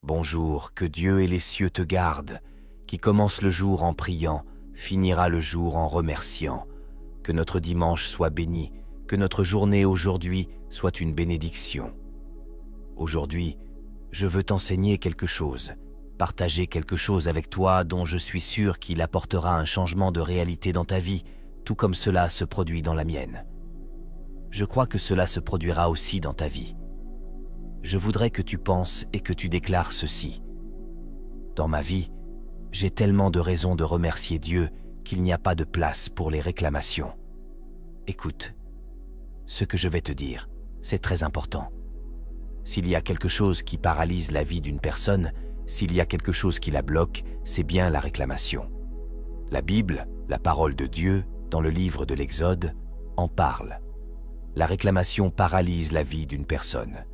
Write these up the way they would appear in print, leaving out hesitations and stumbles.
Bonjour, que Dieu et les cieux te gardent. Qui commence le jour en priant, finira le jour en remerciant. Que notre dimanche soit béni, que notre journée aujourd'hui soit une bénédiction. Aujourd'hui, je veux t'enseigner quelque chose, partager quelque chose avec toi dont je suis sûr qu'il apportera un changement de réalité dans ta vie, tout comme cela se produit dans la mienne. Je crois que cela se produira aussi dans ta vie. Je voudrais que tu penses et que tu déclares ceci. Dans ma vie, j'ai tellement de raisons de remercier Dieu qu'il n'y a pas de place pour les réclamations. Écoute, ce que je vais te dire, c'est très important. S'il y a quelque chose qui paralyse la vie d'une personne, s'il y a quelque chose qui la bloque, c'est bien la réclamation. La Bible, la parole de Dieu, dans le livre de l'Exode, en parle. La réclamation paralyse la vie d'une personne.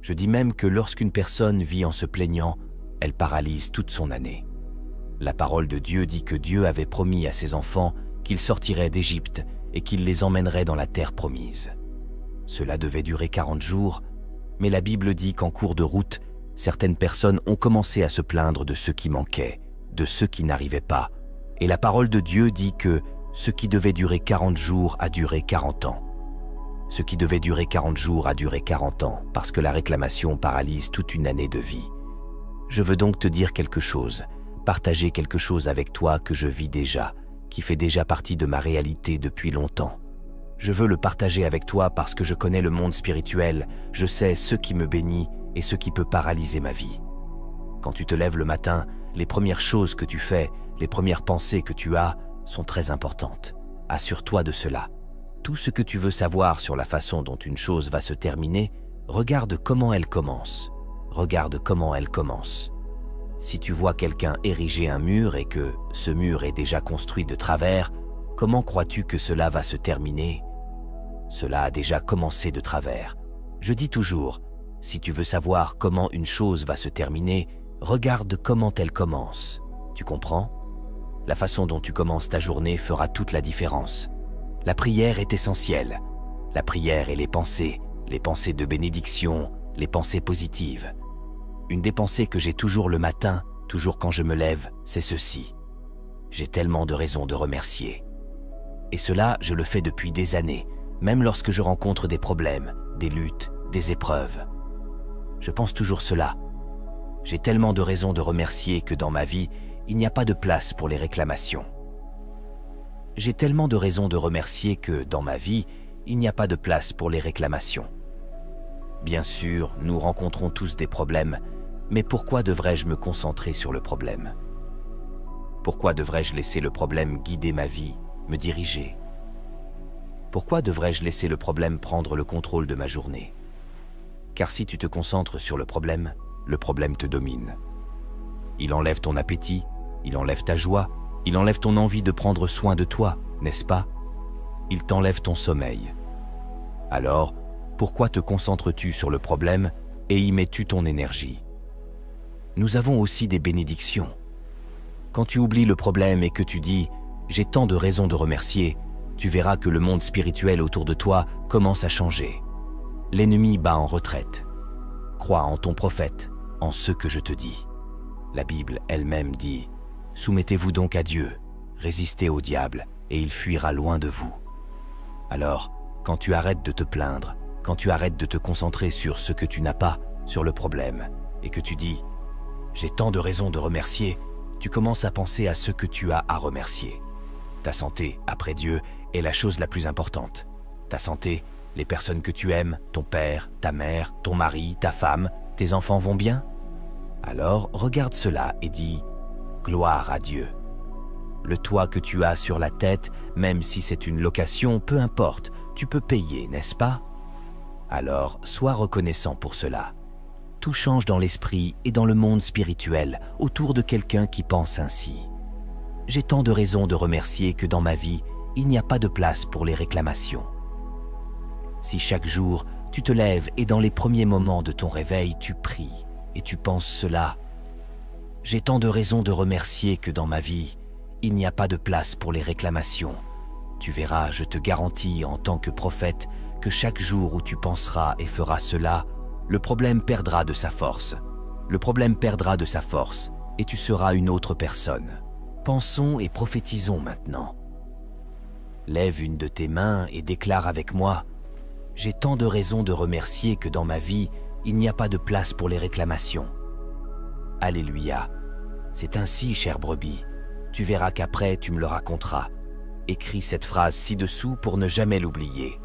Je dis même que lorsqu'une personne vit en se plaignant, elle paralyse toute son année. La parole de Dieu dit que Dieu avait promis à ses enfants qu'ils sortiraient d'Égypte et qu'il les emmènerait dans la terre promise. Cela devait durer 40 jours, mais la Bible dit qu'en cours de route, certaines personnes ont commencé à se plaindre de ce qui manquait, de ce qui n'arrivait pas. Et la parole de Dieu dit que ce qui devait durer 40 jours a duré 40 ans. Ce qui devait durer 40 jours a duré 40 ans, parce que la réclamation paralyse toute une année de vie. Je veux donc te dire quelque chose, partager quelque chose avec toi que je vis déjà, qui fait déjà partie de ma réalité depuis longtemps. Je veux le partager avec toi parce que je connais le monde spirituel, je sais ce qui me bénit et ce qui peut paralyser ma vie. Quand tu te lèves le matin, les premières choses que tu fais, les premières pensées que tu as, sont très importantes. Assure-toi de cela. Tout ce que tu veux savoir sur la façon dont une chose va se terminer, regarde comment elle commence. Regarde comment elle commence. Si tu vois quelqu'un ériger un mur et que ce mur est déjà construit de travers, comment crois-tu que cela va se terminer? Cela a déjà commencé de travers. Je dis toujours, si tu veux savoir comment une chose va se terminer, regarde comment elle commence. Tu comprends? La façon dont tu commences ta journée fera toute la différence. La prière est essentielle. La prière et les pensées de bénédiction, les pensées positives. Une des pensées que j'ai toujours le matin, toujours quand je me lève, c'est ceci. J'ai tellement de raisons de remercier. Et cela, je le fais depuis des années, même lorsque je rencontre des problèmes, des luttes, des épreuves. Je pense toujours cela. J'ai tellement de raisons de remercier que dans ma vie, il n'y a pas de place pour les réclamations. J'ai tellement de raisons de remercier que dans ma vie, il n'y a pas de place pour les réclamations. Bien sûr, nous rencontrons tous des problèmes, mais pourquoi devrais-je me concentrer sur le problème? Pourquoi devrais-je laisser le problème guider ma vie, me diriger? Pourquoi devrais-je laisser le problème prendre le contrôle de ma journée? Car si tu te concentres sur le problème te domine. Il enlève ton appétit, il enlève ta joie, il enlève ton envie de prendre soin de toi, n'est-ce pas? Il t'enlève ton sommeil. Alors, pourquoi te concentres-tu sur le problème et y mets-tu ton énergie? Nous avons aussi des bénédictions. Quand tu oublies le problème et que tu dis « j'ai tant de raisons de remercier », tu verras que le monde spirituel autour de toi commence à changer. L'ennemi bat en retraite. Crois en ton prophète, en ce que je te dis. La Bible elle-même dit « Soumettez-vous donc à Dieu, résistez au diable, et il fuira loin de vous. » Alors, quand tu arrêtes de te plaindre, quand tu arrêtes de te concentrer sur ce que tu n'as pas, sur le problème, et que tu dis « j'ai tant de raisons de remercier », tu commences à penser à ce que tu as à remercier. Ta santé, après Dieu, est la chose la plus importante. Ta santé, les personnes que tu aimes, ton père, ta mère, ton mari, ta femme, tes enfants vont bien? Alors regarde cela et dis « Gloire à Dieu ». Le toit que tu as sur la tête, même si c'est une location, peu importe, tu peux payer, n'est-ce pas? Alors sois reconnaissant pour cela. Tout change dans l'esprit et dans le monde spirituel autour de quelqu'un qui pense ainsi. J'ai tant de raisons de remercier que dans ma vie, il n'y a pas de place pour les réclamations. Si chaque jour, tu te lèves et dans les premiers moments de ton réveil, tu pries et tu penses cela. J'ai tant de raisons de remercier que dans ma vie, il n'y a pas de place pour les réclamations. Tu verras, je te garantis en tant que prophète, que chaque jour où tu penseras et feras cela, le problème perdra de sa force. le problème perdra de sa force et tu seras une autre personne. Pensons et prophétisons maintenant. Lève une de tes mains et déclare avec moi: j'ai tant de raisons de remercier que dans ma vie, il n'y a pas de place pour les réclamations. Alléluia. C'est ainsi, chère brebis. Tu verras qu'après, tu me le raconteras. Écris cette phrase ci-dessous pour ne jamais l'oublier.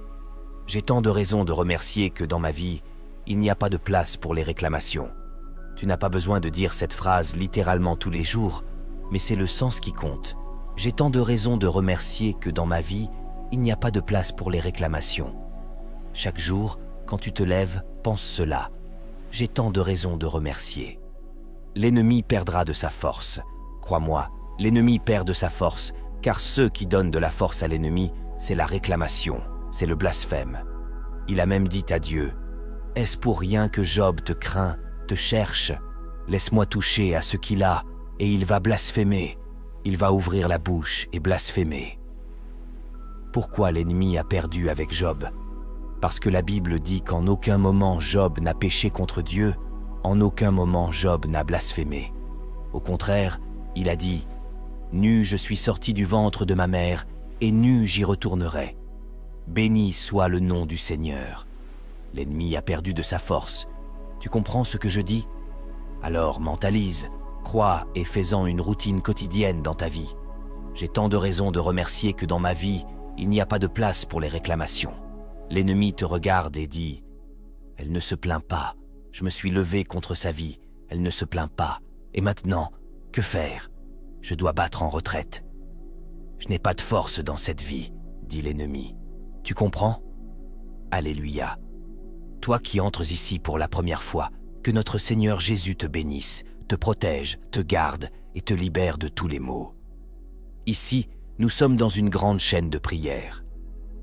J'ai tant de raisons de remercier que dans ma vie, il n'y a pas de place pour les réclamations. Tu n'as pas besoin de dire cette phrase littéralement tous les jours, mais c'est le sens qui compte. J'ai tant de raisons de remercier que dans ma vie, il n'y a pas de place pour les réclamations. Chaque jour, quand tu te lèves, pense cela. J'ai tant de raisons de remercier. L'ennemi perdra de sa force. Crois-moi, l'ennemi perd de sa force, car ceux qui donnent de la force à l'ennemi, c'est la réclamation, c'est le blasphème. Il a même dit à Dieu: « Est-ce pour rien que Job te craint, te cherche? Laisse-moi toucher à ce qu'il a, et il va blasphémer. Il va ouvrir la bouche et blasphémer. » Pourquoi l'ennemi a perdu avec Job? Parce que la Bible dit qu'en aucun moment Job n'a péché contre Dieu, en aucun moment Job n'a blasphémé. Au contraire, il a dit: « Nu je suis sorti du ventre de ma mère, et nu j'y retournerai. Béni soit le nom du Seigneur. » L'ennemi a perdu de sa force. Tu comprends ce que je dis? Alors mentalise, crois et fais-en une routine quotidienne dans ta vie. J'ai tant de raisons de remercier que dans ma vie, il n'y a pas de place pour les réclamations. L'ennemi te regarde et dit: « Elle ne se plaint pas. Je me suis levé contre sa vie. Elle ne se plaint pas. Et maintenant, que faire? Je dois battre en retraite. Je n'ai pas de force dans cette vie, » dit l'ennemi. Tu comprends? Alléluia. Toi qui entres ici pour la première fois, que notre Seigneur Jésus te bénisse, te protège, te garde et te libère de tous les maux. Ici, nous sommes dans une grande chaîne de prières.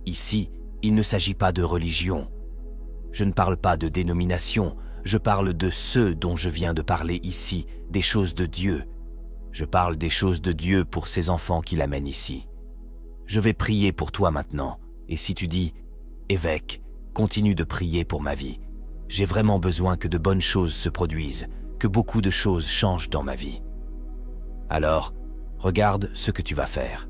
Ici, il ne s'agit pas de religion. Je ne parle pas de dénomination, je parle de ceux dont je viens de parler ici, des choses de Dieu. Je parle des choses de Dieu pour ces enfants qui l'amènent ici. Je vais prier pour toi maintenant, et si tu dis: « Évêque, continue de prier pour ma vie. J'ai vraiment besoin que de bonnes choses se produisent, que beaucoup de choses changent dans ma vie. » Alors, regarde ce que tu vas faire.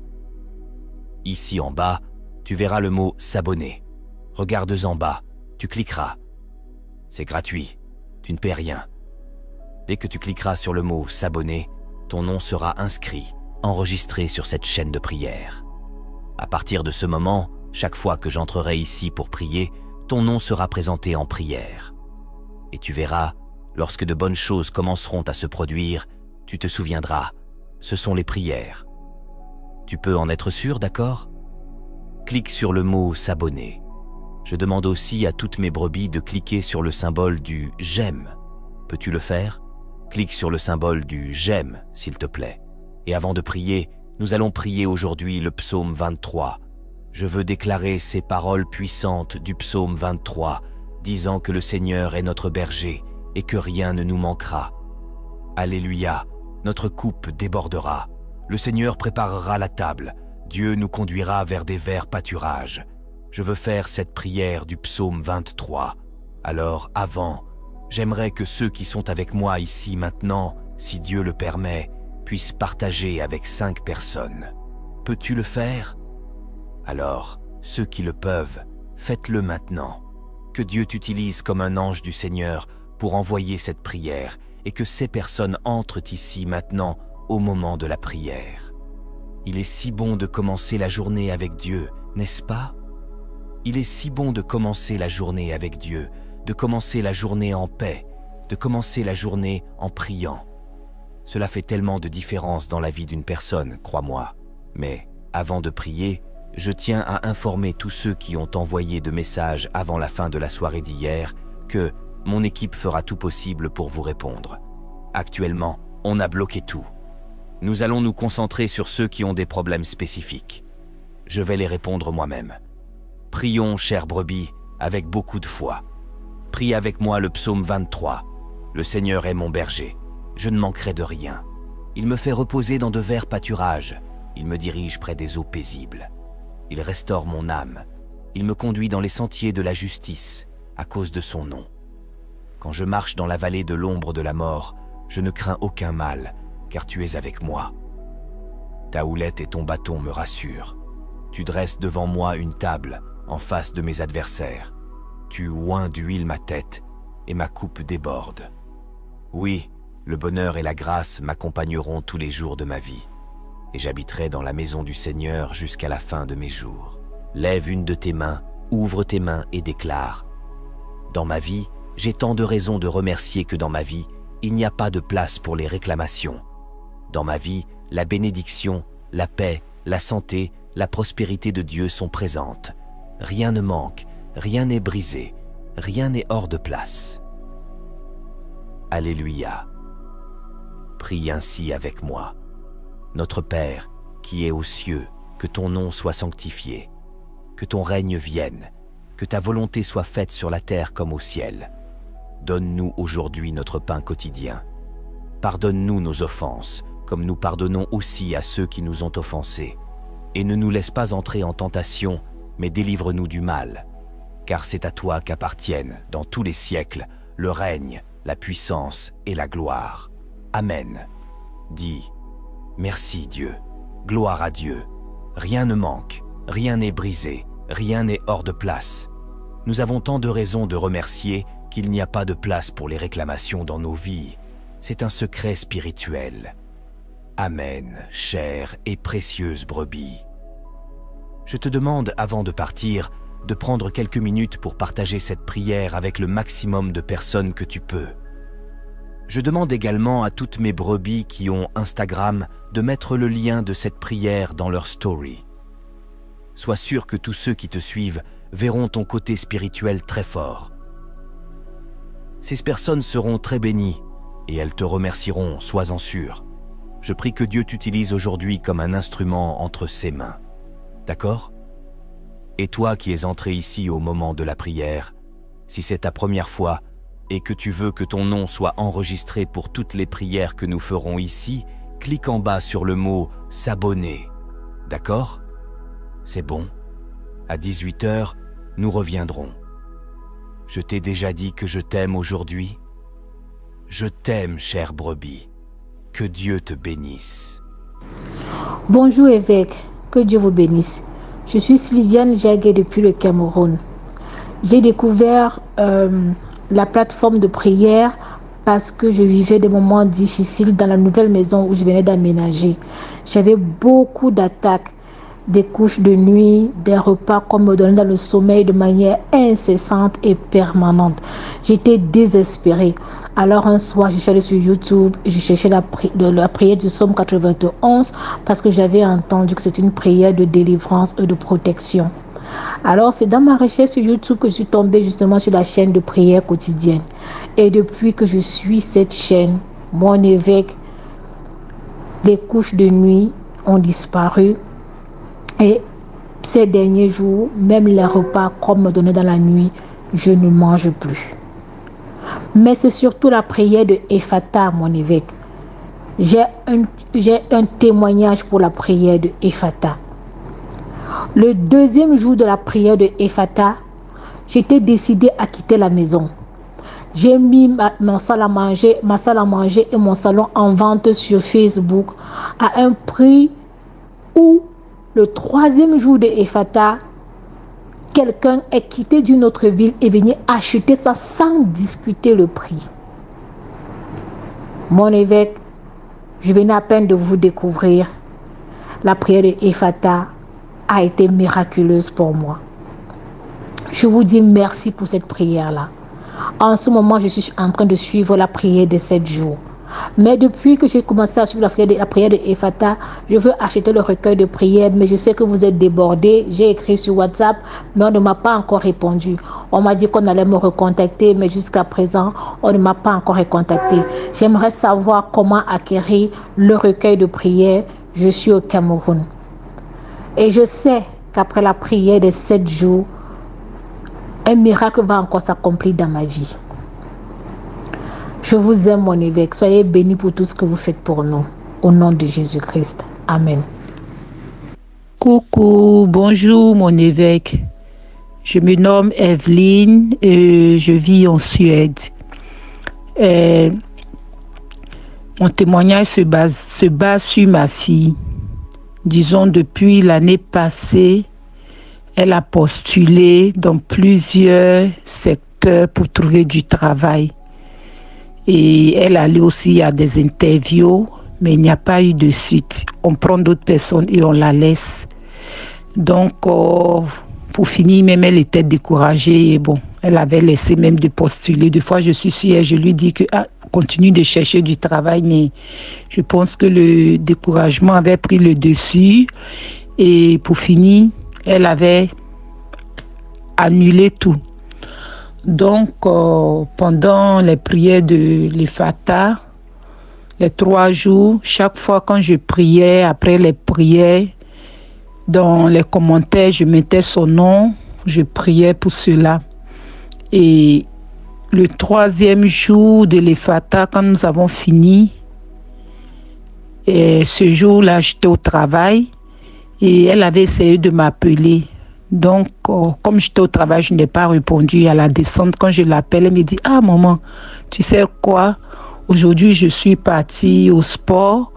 Ici en bas, tu verras le mot « S'abonner ». Regarde en bas, tu cliqueras. C'est gratuit, tu ne paies rien. Dès que tu cliqueras sur le mot « S'abonner », ton nom sera inscrit, enregistré sur cette chaîne de prière. À partir de ce moment, chaque fois que j'entrerai ici pour prier, ton nom sera présenté en prière. Et tu verras, lorsque de bonnes choses commenceront à se produire, tu te souviendras, ce sont les prières. Tu peux en être sûr, d'accord? Clique sur le mot « S'abonner ». Je demande aussi à toutes mes brebis de cliquer sur le symbole du « J'aime ». Peux-tu le faire? Clique sur le symbole du « J'aime » s'il te plaît. Et avant de prier, nous allons prier aujourd'hui le psaume 23. Je veux déclarer ces paroles puissantes du psaume 23, disant que le Seigneur est notre berger et que rien ne nous manquera. Alléluia, notre coupe débordera. Le Seigneur préparera la table. Dieu nous conduira vers des verts pâturages. Je veux faire cette prière du psaume 23. Alors, avant, j'aimerais que ceux qui sont avec moi ici maintenant, si Dieu le permet, puissent partager avec 5 personnes. Peux-tu le faire? Alors, ceux qui le peuvent, faites-le maintenant. Que Dieu t'utilise comme un ange du Seigneur pour envoyer cette prière et que ces personnes entrent ici maintenant au moment de la prière. Il est si bon de commencer la journée avec Dieu, n'est-ce pas? Il est si bon de commencer la journée avec Dieu, de commencer la journée en paix, de commencer la journée en priant. Cela fait tellement de différence dans la vie d'une personne, crois-moi. Mais avant de prier, je tiens à informer tous ceux qui ont envoyé de messages avant la fin de la soirée d'hier que mon équipe fera tout possible pour vous répondre. Actuellement, on a bloqué tout. Nous allons nous concentrer sur ceux qui ont des problèmes spécifiques. Je vais les répondre moi-même. Prions, chère brebis, avec beaucoup de foi. Prie avec moi le psaume 23. Le Seigneur est mon berger. Je ne manquerai de rien. Il me fait reposer dans de verts pâturages. Il me dirige près des eaux paisibles. Il restaure mon âme. Il me conduit dans les sentiers de la justice à cause de son nom. Quand je marche dans la vallée de l'ombre de la mort, je ne crains aucun mal, car tu es avec moi. Ta houlette et ton bâton me rassurent. Tu dresses devant moi une table en face de mes adversaires. Tu oins d'huile ma tête et ma coupe déborde. Oui, le bonheur et la grâce m'accompagneront tous les jours de ma vie, et j'habiterai dans la maison du Seigneur jusqu'à la fin de mes jours. Lève une de tes mains, ouvre tes mains et déclare: dans ma vie, j'ai tant de raisons de remercier que dans ma vie, il n'y a pas de place pour les réclamations. Dans ma vie, la bénédiction, la paix, la santé, la prospérité de Dieu sont présentes. Rien ne manque, rien n'est brisé, rien n'est hors de place. Alléluia. Prie ainsi avec moi. Notre Père, qui es aux cieux, que ton nom soit sanctifié, que ton règne vienne, que ta volonté soit faite sur la terre comme au ciel. Donne-nous aujourd'hui notre pain quotidien. Pardonne-nous nos offenses, comme nous pardonnons aussi à ceux qui nous ont offensés. Et ne nous laisse pas entrer en tentation, mais délivre-nous du mal. Car c'est à toi qu'appartiennent, dans tous les siècles, le règne, la puissance et la gloire. Amen. Dis: merci Dieu, gloire à Dieu. Rien ne manque, rien n'est brisé, rien n'est hors de place. Nous avons tant de raisons de remercier qu'il n'y a pas de place pour les réclamations dans nos vies. C'est un secret spirituel. Amen, chère et précieuse brebis. Je te demande, avant de partir, de prendre quelques minutes pour partager cette prière avec le maximum de personnes que tu peux. Je demande également à toutes mes brebis qui ont Instagram de mettre le lien de cette prière dans leur story. Sois sûr que tous ceux qui te suivent verront ton côté spirituel très fort. Ces personnes seront très bénies et elles te remercieront, sois-en sûr. Je prie que Dieu t'utilise aujourd'hui comme un instrument entre ses mains. D'accord ? Et toi qui es entré ici au moment de la prière, si c'est ta première fois et que tu veux que ton nom soit enregistré pour toutes les prières que nous ferons ici, clique en bas sur le mot « S'abonner ». D'accord ? C'est bon. À 18h, nous reviendrons. Je t'ai déjà dit que je t'aime aujourd'hui. Je t'aime, chère brebis. Que Dieu te bénisse. Bonjour évêque, que Dieu vous bénisse. Je suis Sylviane Jaguet depuis le Cameroun. J'ai découvert la plateforme de prière parce que je vivais des moments difficiles dans la nouvelle maison où je venais d'aménager. J'avais beaucoup d'attaques, des couches de nuit, des repas qu'on me donnait dans le sommeil de manière incessante et permanente. J'étais désespérée. Alors un soir, je suis allée sur YouTube et je cherchais la prière du psaume 91 parce que j'avais entendu que c'est une prière de délivrance et de protection. Alors c'est dans ma recherche sur YouTube que je suis tombée justement sur la chaîne de prière quotidienne. Et depuis que je suis cette chaîne, mon évêque, les couches de nuit ont disparu. Et ces derniers jours, même les repas qu'on me donnait dans la nuit, je ne mange plus. Mais c'est surtout la prière de Ephata, mon évêque. J'ai un témoignage pour la prière de Ephata. Le deuxième jour de la prière de Ephata, j'étais décidée à quitter la maison. J'ai mis ma salle à manger et mon salon en vente sur Facebook à un prix où le troisième jour de Ephata, quelqu'un est quitté d'une autre ville et venu acheter ça sans discuter le prix. Mon évêque, je venais à peine de vous découvrir. La prière de Ephata a été miraculeuse pour moi. Je vous dis merci pour cette prière-là. En ce moment, je suis en train de suivre la prière de 7 jours. Mais depuis que j'ai commencé à suivre la prière de Ephata, je veux acheter le recueil de prières, mais je sais que vous êtes débordés. J'ai écrit sur WhatsApp, mais on ne m'a pas encore répondu. On m'a dit qu'on allait me recontacter, mais jusqu'à présent, on ne m'a pas encore recontacté. J'aimerais savoir comment acquérir le recueil de prières. Je suis au Cameroun. Et je sais qu'après la prière des 7 jours, un miracle va encore s'accomplir dans ma vie. Je vous aime, mon évêque. Soyez bénis pour tout ce que vous faites pour nous. Au nom de Jésus-Christ. Amen. Coucou, bonjour, mon évêque. Je me nomme Evelyne et je vis en Suède. Mon témoignage se base sur ma fille. Disons, depuis l'année passée, elle a postulé dans plusieurs secteurs pour trouver du travail. Et elle allait aussi à des interviews, mais il n'y a pas eu de suite. On prend d'autres personnes et on la laisse. Donc, pour finir, même elle était découragée. Et bon, elle avait laissé même de postuler. Des fois, je suis sûre, je lui dis que continue de chercher du travail, mais je pense que le découragement avait pris le dessus. Et pour finir, elle avait annulé tout. Donc, pendant les prières de l'Ephata, les 3 jours, chaque fois quand je priais, après les prières, dans les commentaires, je mettais son nom, je priais pour cela. Et le 3e jour de l'Ephata, quand nous avons fini, et ce jour-là, j'étais au travail et elle avait essayé de m'appeler. Donc, comme j'étais au travail, je n'ai pas répondu. À la descente, quand je l'appelle, elle me dit « Ah, maman, tu sais quoi? Aujourd'hui, je suis partie au sport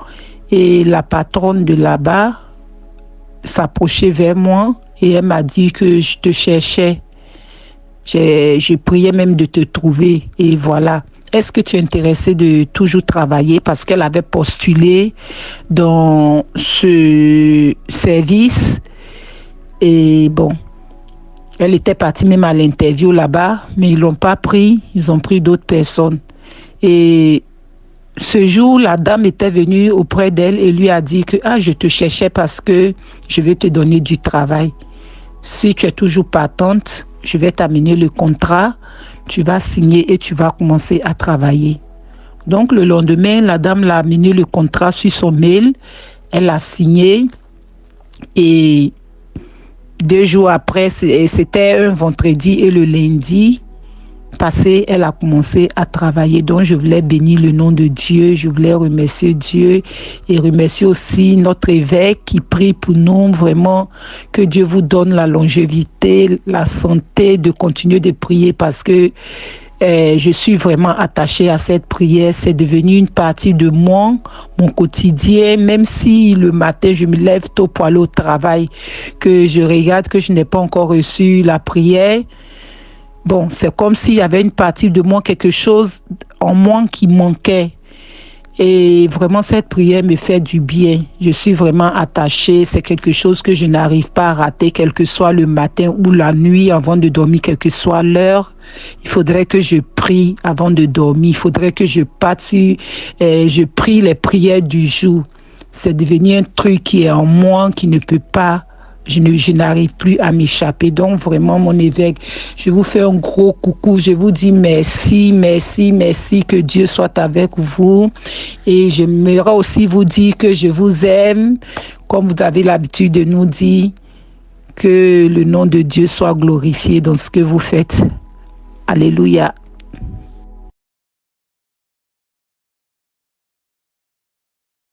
et la patronne de là-bas s'approchait vers moi et elle m'a dit que je te cherchais. Je priais même de te trouver et voilà. Est-ce que tu es intéressée de toujours travailler? Parce qu'elle avait postulé dans ce service et bon, elle était partie même à l'interview là-bas, mais ils ne l'ont pas pris, ils ont pris d'autres personnes. Et ce jour, la dame était venue auprès d'elle et lui a dit que je te cherchais parce que je vais te donner du travail. Si tu es toujours partante, je vais t'amener le contrat, tu vas signer et tu vas commencer à travailler. Donc le lendemain, la dame l'a amené le contrat sur son mail, elle a signé et 2 jours après, c'était un vendredi et le lundi passé, elle a commencé à travailler. Donc je voulais bénir le nom de Dieu, je voulais remercier Dieu et remercier aussi notre évêque qui prie pour nous, vraiment que Dieu vous donne la longévité, la santé de continuer de prier parce que je suis vraiment attachée à cette prière. C'est devenu une partie de moi, mon quotidien, même si le matin je me lève tôt pour aller au travail, que je regarde que je n'ai pas encore reçu la prière. Bon, c'est comme s'il y avait une partie de moi, quelque chose en moi qui manquait. Et vraiment, cette prière me fait du bien. Je suis vraiment attachée. C'est quelque chose que je n'arrive pas à rater, quel que soit le matin ou la nuit avant de dormir, quelle que soit l'heure. Il faudrait que je prie avant de dormir. Il faudrait que je je prie les prières du jour. C'est devenu un truc qui est en moi, qui ne peut pas. Je n'arrive plus à m'échapper. Donc vraiment, mon évêque, je vous fais un gros coucou. Je vous dis merci, merci, merci. Que Dieu soit avec vous. Et j'aimerais aussi vous dire que je vous aime, comme vous avez l'habitude de nous dire, que le nom de Dieu soit glorifié dans ce que vous faites. Alléluia.